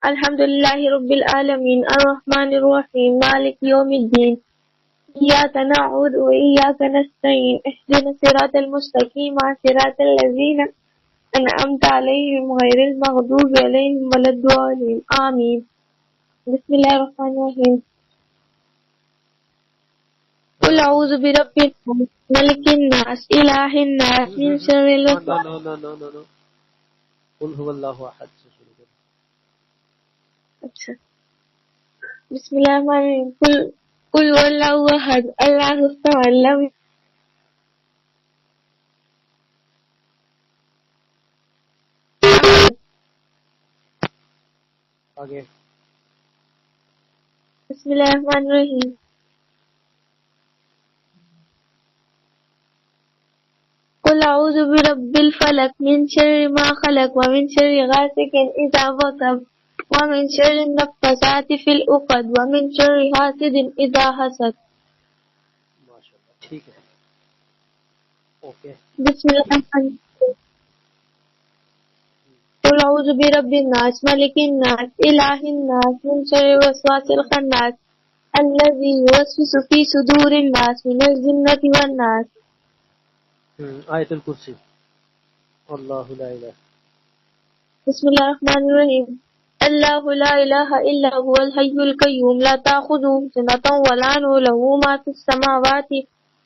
الحمد لله رب العالمين الرحمن الرحيم مالك يوم الدين إياك نعبد وإياك نستعين اهدنا الصراط المستقيم صراط الذين أنعمت عليهم غير المغضوب عليهم ولا الضالين آمين. بسم الله الرحمن الرحيم. قل أعوذ برب الناس ملك الناس إله الناس من شر الوسواس. نو قل هو اللہ احد سے شروع کریں. اچھا بسم اللہ الرحمن الرحیم. قل هو الله أحد الله الصمد لم آگے. بسم اللہ الرحمن الرحیم. قل اعوذ برب الفلق من شر ما خلق ومن شر غاسق اذا وقب ومن شر النفاثات في العقد ومن شر حاسد اذا حسد. ماشاءاللہ ٹھیک ہے. اوکے. بسم اللہ الرحمن الرحیم. قل اعوذ برب الناس ملك الناس اله الناس من شر الوسواس الخناس الذي يوسوس في صدور الناس من الجنة والناس. آیت الکرسی. اللہ لا الہ. بسم اللہ الرحمن الرحیم. اللہ لا الہ الا هو الحی القیوم لا تأخذه سنة ولا نوم له ما في السماوات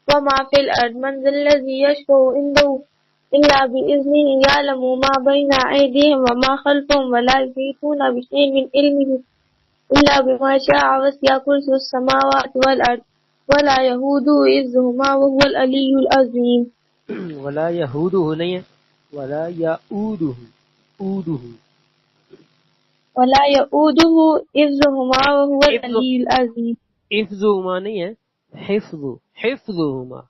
وما في الأرض من ذا الذي يشفع عنده إلا بإذنه يعلم ما بين أيديهم وما خلفهم ولا يحيطون بشيء من علمه إلا بما شاء وسع كرسيه السماوات والأرض ولا يئوده حفظهما وهو العلي العظيم. ولا یہودہ نہیں ہے, ولا یعودہ. اودہ. ولا يئوده حفظهما وهو العلي العظيم. حفظہما نہیں ہے, حفظہما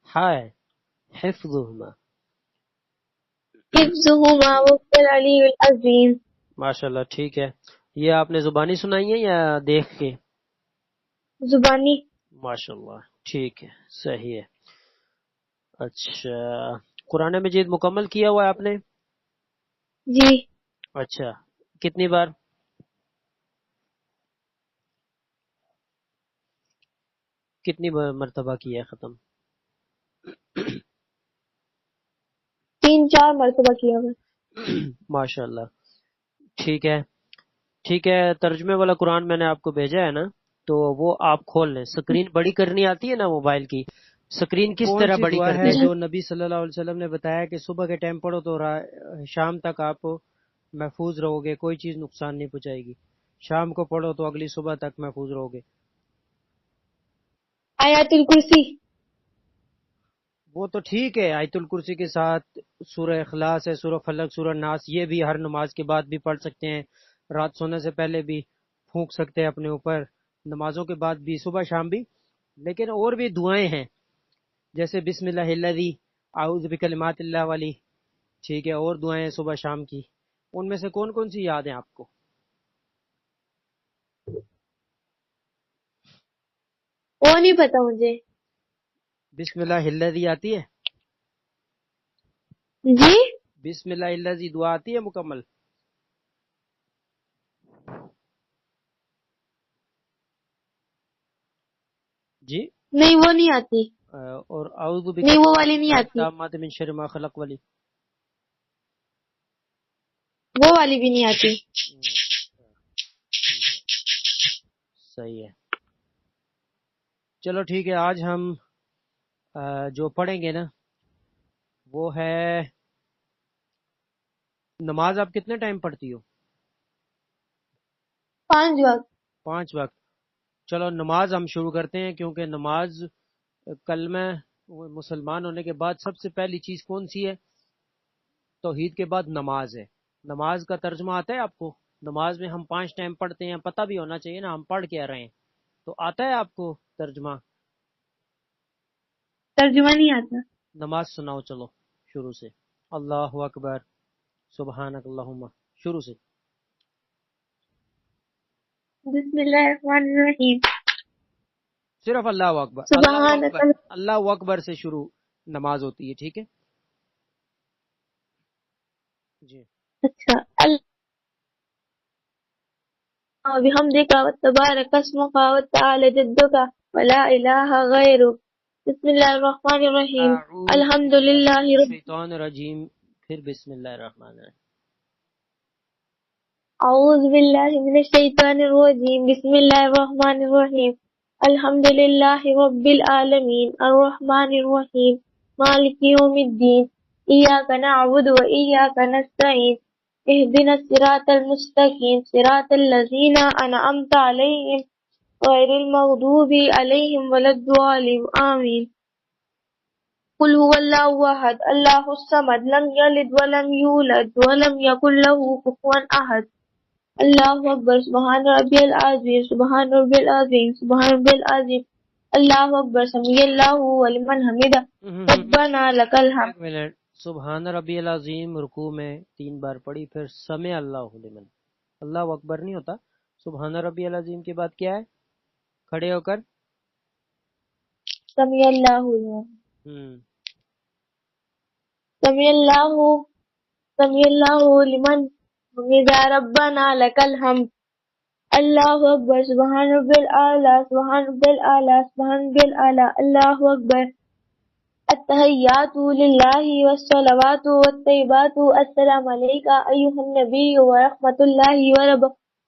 ہے, حفظہما. حفظهما وهو العلي العظيم. ماشاءاللہ ٹھیک ہے. یہ آپ نے زبانی سنائی ہے یا دیکھ کے؟ زبانی. ماشاءاللہ ٹھیک ہے, صحیح ہے. اچھا, قرآن مجید مکمل کیا ہوا ہے آپ نے؟ جی. اچھا, کتنی بار؟ کتنی مرتبہ کیا ہے ختم؟ 3-4 مرتبہ کیا ہوا. ماشاءاللہ ٹھیک ہے. ٹھیک ہے, ترجمے والا قرآن میں نے آپ کو بھیجا ہے نا, تو وہ آپ کھول لیں. سکرین بڑی کرنی آتی ہے نا موبائل کی, سکرین کس طرح بڑی کرتے ہیں؟ جو نبی صلی اللہ علیہ وسلم نے بتایا کہ صبح کے ٹائم پڑھو تو شام تک آپ محفوظ رہو گے, کوئی چیز نقصان نہیں پہنچائے گی. شام کو پڑھو تو اگلی صبح تک محفوظ رہو گے. آیات الکرسی. وہ تو ٹھیک ہے, آیت الکرسی کے ساتھ سورہ اخلاص ہے, سورہ فلق, سورہ ناس, یہ بھی ہر نماز کے بعد بھی پڑھ سکتے ہیں, رات سونے سے پہلے بھی پھونک سکتے ہیں اپنے اوپر, نمازوں کے بعد بھی, صبح شام بھی. لیکن اور بھی دعائیں ہیں جیسے بسم اللہ الذی اعوذ بکلمات اللہ والی, ٹھیک ہے, اور دعائیں ہیں صبح شام کی. ان میں سے کون کون سی یاد ہیں آپ کو؟ وہ نہیں پتا مجھے. بسم اللہ الذی آتی ہے؟ جی. بسم اللہ الذی دعا آتی ہے مکمل؟ جی نہیں وہ نہیں آتی. اور اعوذ نہیں وہ والی نہیں آتی. بکلمات من شر ما خلق والی؟ وہ والی بھی نہیں آتی. صحیح ہے. چلو ٹھیک ہے, آج ہم جو پڑھیں گے نا وہ ہے نماز. آپ کتنے ٹائم پڑھتی ہو؟ 5 وقت. 5 وقت. چلو نماز ہم شروع کرتے ہیں, کیونکہ نماز کلمہ مسلمان ہونے کے بعد سب سے پہلی چیز کون سی ہے؟ توحید کے بعد نماز ہے. نماز کا ترجمہ آتا ہے آپ کو؟ نماز میں ہم 5 ٹائم پڑھتے ہیں, پتہ بھی ہونا چاہیے نا ہم پڑھ کے آ رہے ہیں, تو آتا ہے آپ کو ترجمہ؟ ترجمہ نہیں آتا. نماز سناؤ چلو شروع سے. اللہ اکبر, سبحانک اللہم, شروع سے. بسم اللہ الرحمن الرحیم. صرف اللہ اکبر, سبحانک. اللہ اکبر سے شروع نماز ہوتی ہے, ٹھیک ہے جی. اچھا. وبحمدك وتبارك اسمك وتعالى جدك ولا إله غيرك. بسم الله الرحمن الرحيم. اعوذ الحمد باللہ للہ من رب الشیطان الرجیم، پھر بسم اللہ الرحمن الرحیم. أعوذ بالله من الشيطان الرجيم. بسم الله الرحمن الرحيم. الحمد لله رب العالمين الرحمن الرحيم مالك يوم الدين إياك نعبد وإياك نستعين اهدنا الصراط المستقيم صراط الذين أنعمت عليهم غير المغضوب عليهم ولا الضالين آمين. قل هو الله أحد الله الصمد لم يلد ولم يولد ولم يكن له كفوا أحد. اللہ اکبر سبحان ربی العظیم سبحان ربی العظیم سبحان ربی العظیم. اللہ اکبر سمیع اللہ ولمن حمدہ ربنا لک الحمد. ایک منٹ، سبحان ربی العظیم رکوع میں 3 بار پڑھی، پھر سمع اللہ لمن. اللہ اکبر نہیں ہوتا، سبحان ربی العظیم کے بعد کیا ہے؟ کھڑے ہو کر سمیع اللہ سمیع اللہ سمیع اللہ لمن حمدہ ربنا لک الحمد. اللہ اکبر سبحان ربی الاعلی سبحان ربی الاعلی سبحان ربی الاعلی. اللہ اکبر. التحیات للہ والصلوات والطیبات السلام علیکہ ایہا النبی ورحمۃ اللہ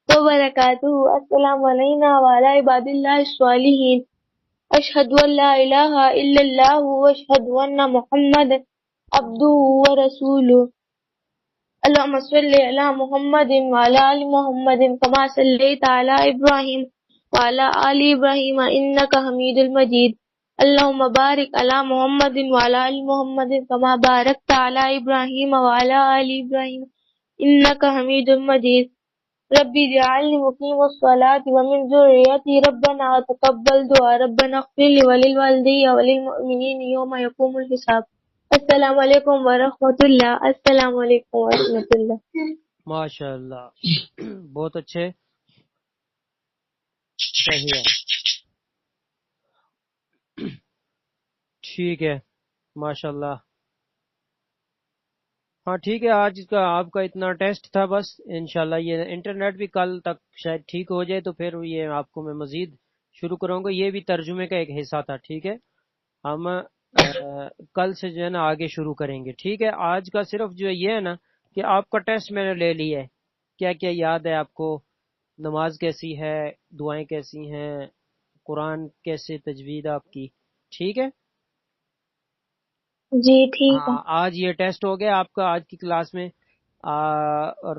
وبرکاتہ. السلام علینا وعلی عباد اللہ الصالحین. اشہد ان لا الہ الا اللہ واشہد ان محمد عبدہ ورسولہ. اللهم صل على محمد وعلى آل محمد كما صليت على إبراهيم وعلى آل إبراهيم إنك حميد مجيد. اللهم بارك على محمد وعلى آل محمد كما باركت على إبراهيم وعلى آل إبراهيم إنك حميد مجيد. ربي اجعلني مقيم الصلاة ومن ذريتي ربنا تقبل دعاء. ربنا اغفر لي ولوالدي وللمؤمنين يوم يقوم الحساب. السلام علیکم ورحمۃ اللہ. السلام علیکم ورحمۃ اللہ. ماشاء اللہ، بہت اچھے، صحیح ہے، ٹھیک ہے، ماشاء اللہ. ہاں ٹھیک ہے، آج کا آپ کا اتنا ٹیسٹ تھا بس. انشاءاللہ یہ انٹرنیٹ بھی کل تک شاید ٹھیک ہو جائے تو پھر یہ آپ کو میں مزید شروع کروں گا. یہ بھی ترجمے کا ایک حصہ تھا، ٹھیک ہے. ہم کل سے جو ہے نا آگے شروع کریں گے، ٹھیک ہے. آج کا صرف جو یہ ہے نا کہ آپ کا ٹیسٹ میں نے لے لی ہے، کیا کیا یاد ہے آپ کو، نماز کیسی ہے، دعائیں کیسی ہیں، قرآن کیسے تجوید آپ کی، ٹھیک ہے. جی ٹھیک ہے. ہاں آج یہ ٹیسٹ ہو گیا آپ کا آج کی کلاس میں. اور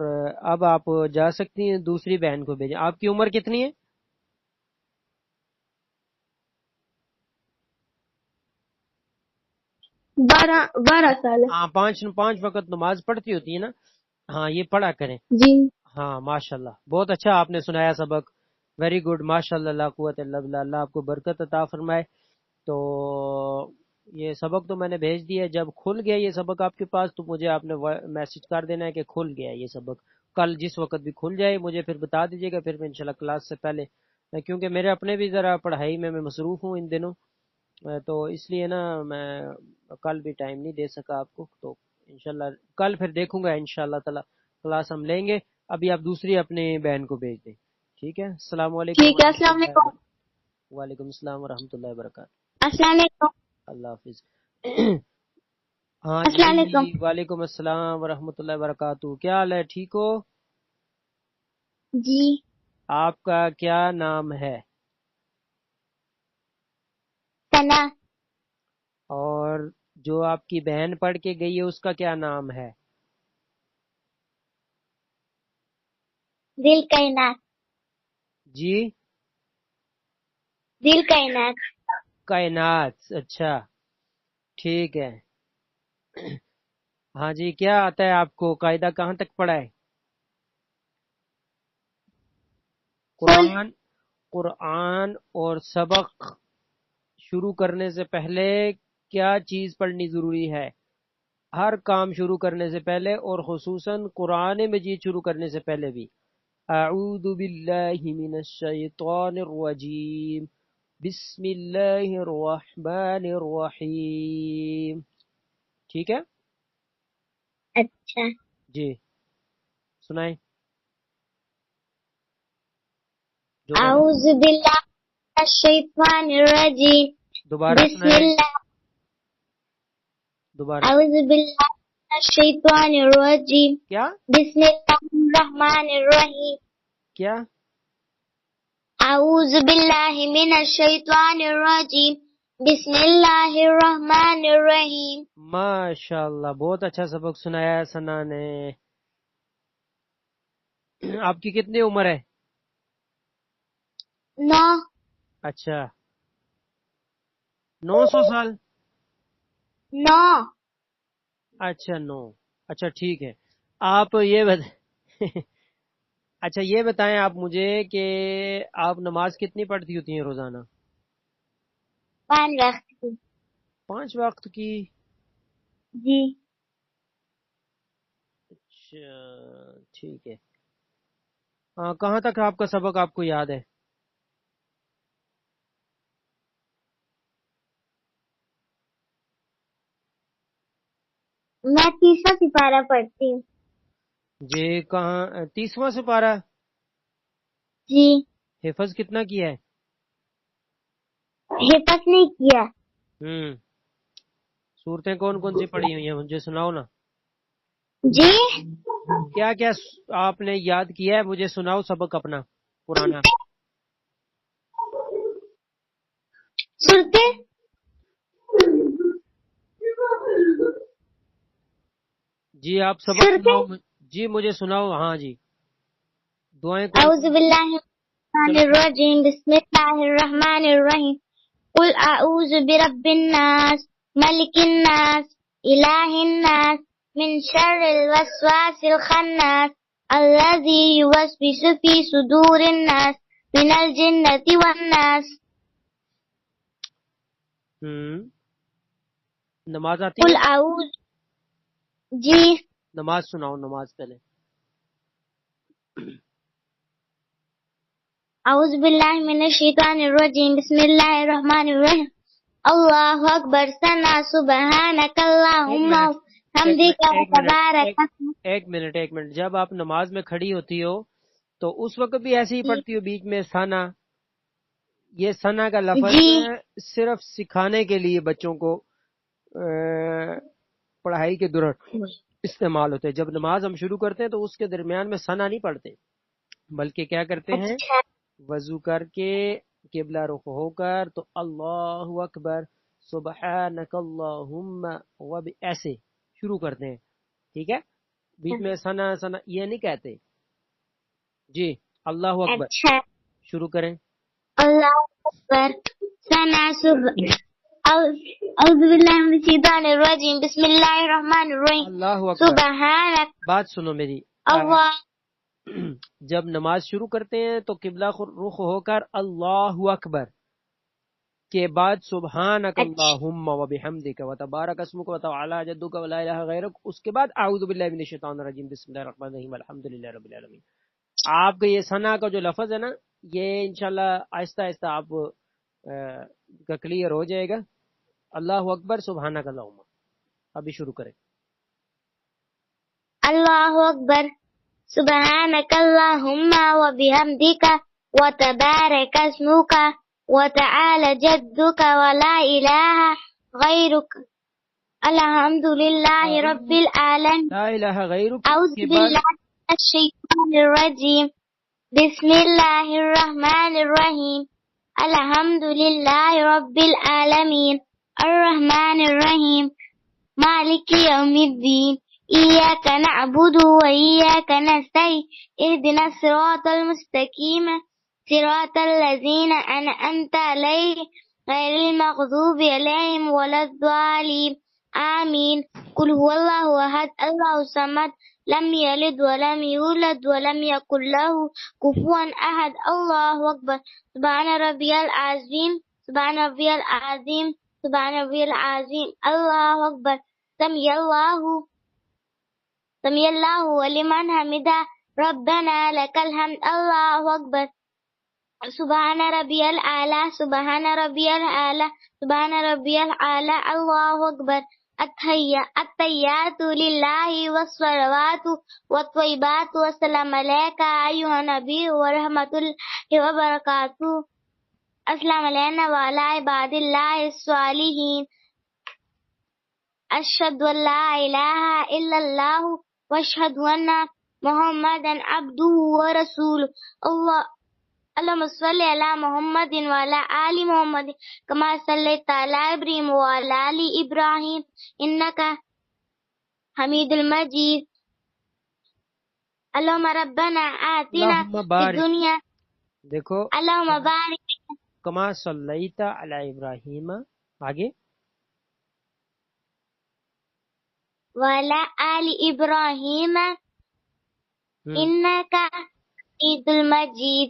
اب آپ جا سکتی ہیں دوسری بہن کو بھیجیں. آپ کی عمر کتنی ہے؟ 12 سال. ہاں، 5 وقت نماز پڑھتی ہوتی ہے نا. ہاں یہ پڑھا کریں. جی ہاں ماشاءاللہ، بہت اچھا آپ نے سنایا سبق، ویری گڈ، ماشاءاللہ، لا قوت الا باللہ. اللہ آپ کو برکت عطا فرمائے. تو یہ سبق تو میں نے بھیج دیا ہے، جب کھل گیا یہ سبق آپ کے پاس تو مجھے آپ نے میسج کر دینا ہے کہ کھل گیا یہ سبق. کل جس وقت بھی کھل جائے مجھے پھر بتا دیجیے گا، پھر میں انشاءاللہ کلاس سے پہلے، کیونکہ میرے اپنے بھی ذرا پڑھائی میں مصروف ہوں ان دنوں، تو اس لیے نا میں کل بھی ٹائم نہیں دے سکا آپ کو. تو انشاءاللہ کل پھر دیکھوں گا انشاءاللہ تعالی کلاس ہم لیں گے. ابھی آپ دوسری اپنی بہن کو بھیج دیں، ٹھیک ہے. السلام علیکم ٹھیک ہے. ورحمۃ السلام اللہ علیکم. وعلیکم السلام ورحمۃ اللہ وبرکاتہ. السلام علیکم. اللہ حافظ. ہاں السلام جی، علیکم. وعلیکم السلام ورحمۃ اللہ وبرکاتہ. کیا حال ہے، ٹھیک ہو؟ جی. آپ کا کیا نام ہے؟ ثنا. اور جو آپ کی بہن پڑھ کے گئی ہے اس کا کیا نام ہے؟ دل کائنات. جی دل کائنات. کائنات، اچھا ٹھیک ہے. ہاں جی، کیا آتا ہے آپ کو، قاعدہ کہاں تک پڑھا ہے؟ قرآن اور سبق شروع کرنے سے پہلے کیا چیز پڑھنی ضروری ہے؟ ہر کام شروع کرنے سے پہلے اور خصوصاً قرآن مجید شروع کرنے سے پہلے بھی اعوذ باللہ من الشیطان الرجیم بسم اللہ الرحمن الرحیم، ٹھیک ہے. اچھا. جی سنائیں. اعوذ باللہ من الشیطان الرجیم دوبارہ بسم سنائیں. اللہ دوبارہ. اعوذ باللہ من الشیطان الرجیم کیا بسم اللہ الرحمن الرحیم کیا؟ اعوذ باللہ من الشیطان الرجیم بسم اللہ الرحمن الرحیم. ماشاء اللہ، بہت اچھا سبق سنایا ہے ثنا نے. آپ کی کتنی عمر ہے؟ 9. اچھا، 900 سال. 9. اچھا 9. اچھا ٹھیک ہے. آپ یہ اچھا یہ بتائیں آپ مجھے کہ آپ نماز کتنی پڑھتی ہوتی ہیں روزانہ؟ 5 وقت کی. 5 وقت کی. جی. اچھا ٹھیک ہے. کہاں تک آپ کا سبق آپ کو یاد ہے؟ میں 30واں سپارہ پڑھتی ہوں. جی کہاں 30واں سپارہ؟ جی. حفظ کتنا کیا ہے؟ حفظ نہیں کیا. صورتیں کون کون سی پڑھی ہوئی ہیں مجھے سناؤ نا. جی. کیا کیا آپ نے یاد کیا ہے مجھے سناؤ سبق اپنا پرانا. سنتے. جی آپ سبق سناؤ. جی مجھے سناؤ. ہاں جی دعائیں کون اعوذ باللہ من الشیطان الرجیم بسم اللہ الرحمن الرحیم قل اعوذ برب الناس ملک الناس الہ الناس من شر الوسواس الخناس الذی یوسوس فی صدور الناس من الجنۃ والناس. نماز آتی قل ہے؟ اعوذ. جی. نماز سناؤ نماز پہلے. اعوذ باللہ من الشیطان الرجیم بسم اللہ الرحمن الرحیم اللہ اکبر ثنا سبحانک اللہم حمدک تبارک. ایک منٹ. جب آپ نماز میں کھڑی ہوتی ہو تو اس وقت بھی ایسے ہی پڑھتی ہو بیچ میں ثنا؟ یہ ثنا کا لفظ جی. صرف سکھانے کے لیے بچوں کو پڑھائی کے دوران استعمال ہوتے ہیں. جب نماز ہم شروع کرتے ہیں تو اس کے درمیان میں ثنا نہیں پڑھتے، بلکہ کیا کرتے ہیں اچھا. وضو کر کے قبلہ رخ ہو کر تو اللہ اکبر سبحانک اللہم ایسے شروع کرتے ہیں. ٹھیک ہے، بیچ میں ثنا یہ نہیں کہتے. جی اللہ اکبر. اچھا. شروع کریں. اللہ اکبر ثنا اعوذ باللہ من الشیطان الرجیم بسم اللہ الرحمن الرحیم اللہ اکبر. سبحانک. بات سنو میری. اللہ. جب نماز شروع کرتے ہیں تو قبلہ رخ ہو کر اللہ اکبر کے بعد سبحانک اللہم و بحمدک و تبارک اسمک و تعالی جدک و لا الہ غیرک، اس کے بعد اعوذ باللہ من الشیطان الرجیم بسم اللہ الرحمن الرحیم الحمدللہ رب العالمین. آپ کا یہ ثنا کا جو لفظ ہے نا، یہ انشاءاللہ آہستہ آہستہ آپ کا کلیئر ہو جائے گا. اللہ اکبر سبحانک اللہم. ابھی شروع کریں. اللہ اکبر سبحانک اللہم و بحمدک و تبارک اسمک و تعالی جدک و لا الہ غیرک الحمدللہ رب العالمین. لا الہ غیرک اعوذ کے بعد باللہ من الشیطان الرجیم بسم اللہ الرحمن الرحیم الحمدللہ رب العالمین الرحمن الرحیم مالک یوم الدین ایاک نعبد و ایاک نستعین اهدنا الصراط المستقیم صراط الذین انعمت علیہم غیر المغضوب علیہم ولا الضالین آمین. قل هو اللہ احد اللہ الصمد لم یلد ولم یولد ولم یکن له کفوا احد. اللہ اکبر سبحان ربی العظیم سبحان ربی العظیم سبحان ربی العظیم. اللہ اکبر سمی اللہ ولمن حمدہ ربنا لک الحمد. اللہ اکبر سبحان ربی العلی سبحان ربی العلی سبحان ربی العلی. اللہ اکبر التحیات للہ والصلوات والطیبات والسلام علیکہ ایھا النبی ورحمۃ وبركاته. السلام علينا وعلى عباد الله الصالحين. أشهد أن لا إله إلا الله وأشهد أن محمدا عبده ورسوله. اللهم صل على محمد وعلى آل محمد كما صليت على إبراهيم وعلى آل إبراهيم إنك حميد المجيد. اللهم ربنا آتنا اللہم في بارک، الدنيا. دیکھو اللهم بارك کما صلیت علی ابراہیم، آگے وعلى آل إبراهيم إنك حميد المجيد.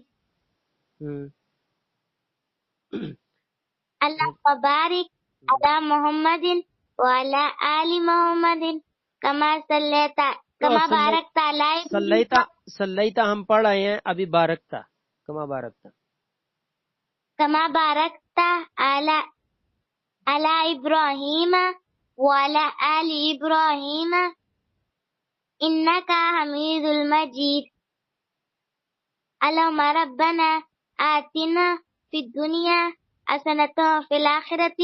اللهم بارك على محمد وعلى آل محمد كما باركت على صلیتا ہم پڑھ آئے ہیں، ابھی بارکتا، کما بارکتا. كما باركت على إبراهيم وعلى آل إبراهيم إنك حميد المجيد. اللهم ربنا آتنا في الدنيا حسنة وفي الآخرة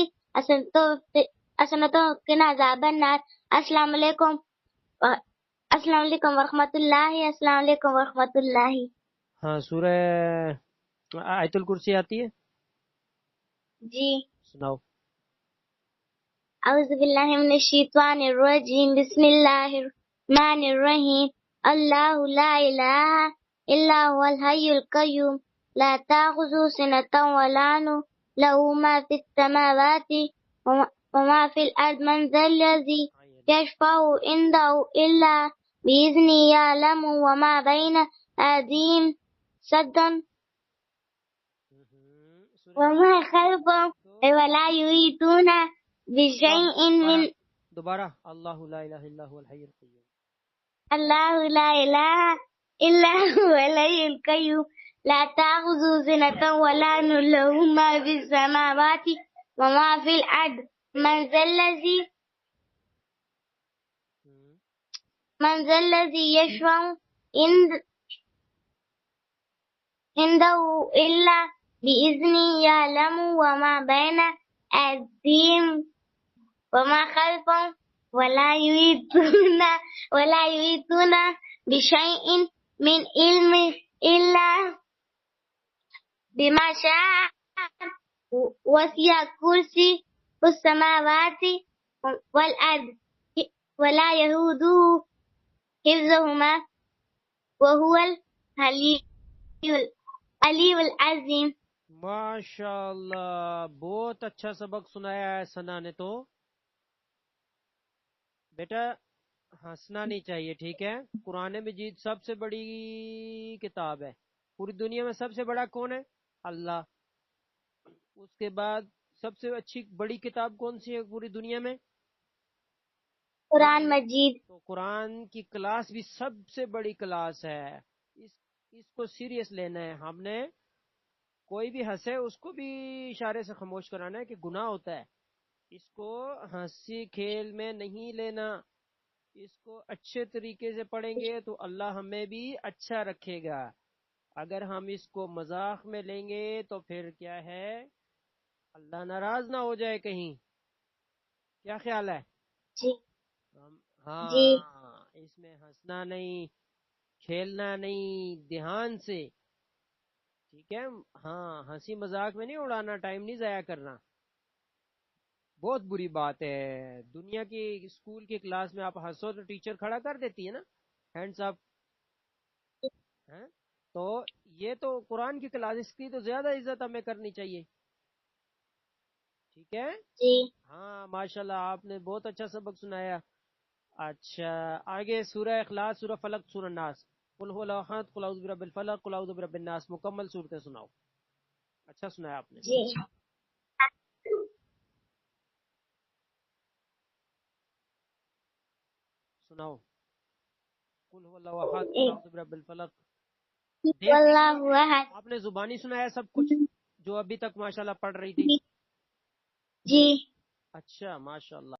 حسنة وقنا عذاب النار. السلام علیکم ورحمۃ اللہ. السلام علیکم ورحمۃ اللہ. ہاں، سورہ آیت الکرسی آتی ہے، جی. سناؤ. اعوذ باللہ من الشیطان الرجیم. بسم اللہ الرحمن الرحیم. اللہ لا الہ الا هو الحی القیوم لا تأخذه سنة ولا نوم له ما في السماوات وما في الأرض. من ذا الذي يشفع عنده إلا بإذنه يعلم وما بين أيديهم سدا وما خلفهم ولا يحيطون بشيء من. دوبارہ، اللہ لا الہ الا هو الحی القیوم. اللہ لا الہ الا هو الحی القیوم لا تأخذه سنة ولا نوم له ما في السماوات وما في الأرض. من ذا الذي يشفع عنده إلا بإذنه يعلم وما بين أيديهم وما خلفهم ولا يحيطون بشيء من علمه إلا بما شاء. وسع كرسيه السماوات والأرض ولا يئوده حفظهما وهو العلي العظيم. ماشاء اللہ، بہت اچھا سبق سنایا ہے ثنا نے. تو بیٹا ہنسنا نہیں چاہیے، ٹھیک ہے؟ قرآن مجید سب سے بڑی کتاب ہے پوری دنیا میں. سب سے بڑا کون ہے؟ اللہ. اس کے بعد سب سے اچھی بڑی کتاب کون سی ہے پوری دنیا میں؟ قرآن مجید. تو قرآن کی کلاس بھی سب سے بڑی کلاس ہے. اس کو سیریس لینا ہے ہم نے. کوئی بھی ہنسے اس کو بھی اشارے سے خاموش کرانا ہے کہ گناہ ہوتا ہے. اس کو ہنسی کھیل میں نہیں لینا. اس کو اچھے طریقے سے پڑھیں گے تو اللہ ہمیں بھی اچھا رکھے گا. اگر ہم اس کو مذاق میں لیں گے تو پھر کیا ہے، اللہ ناراض نہ ہو جائے کہیں. کیا خیال ہے؟ جی. ہاں جی. اس میں ہنسنا نہیں، کھیلنا نہیں، دھیان سے، ٹھیک ہے؟ ہاں، ہنسی مذاق میں نہیں اڑانا، ٹائم نہیں ضائع کرنا. بہت بری بات ہے. دنیا کی اسکول کی کلاس میں آپ ہنسو تو ٹیچر کھڑا کر دیتی ہے نا، ہینڈز اپ. تو یہ تو قرآن کی کلاس، اس کی تو زیادہ عزت ہمیں کرنی چاہیے. ٹھیک ہے؟ جی. ہاں ماشاءاللہ، آپ نے بہت اچھا سبق سنایا. اچھا، آگے سورہ اخلاص، سورہ فلق، سورہ ناس. قل هو اللہ احد، قل اعوذ برب الفلق، قل اعوذ برب الناس. مکمل صورتیں سناؤ. اچھا سنایا آپ نے. جی. سناؤ. قل هو اللہ احد، قل اعوذ برب الفلق. آپ نے زبانی سنایا سب کچھ جو ابھی تک ماشاءاللہ پڑھ رہی تھی؟ جی. اچھا ماشاءاللہ.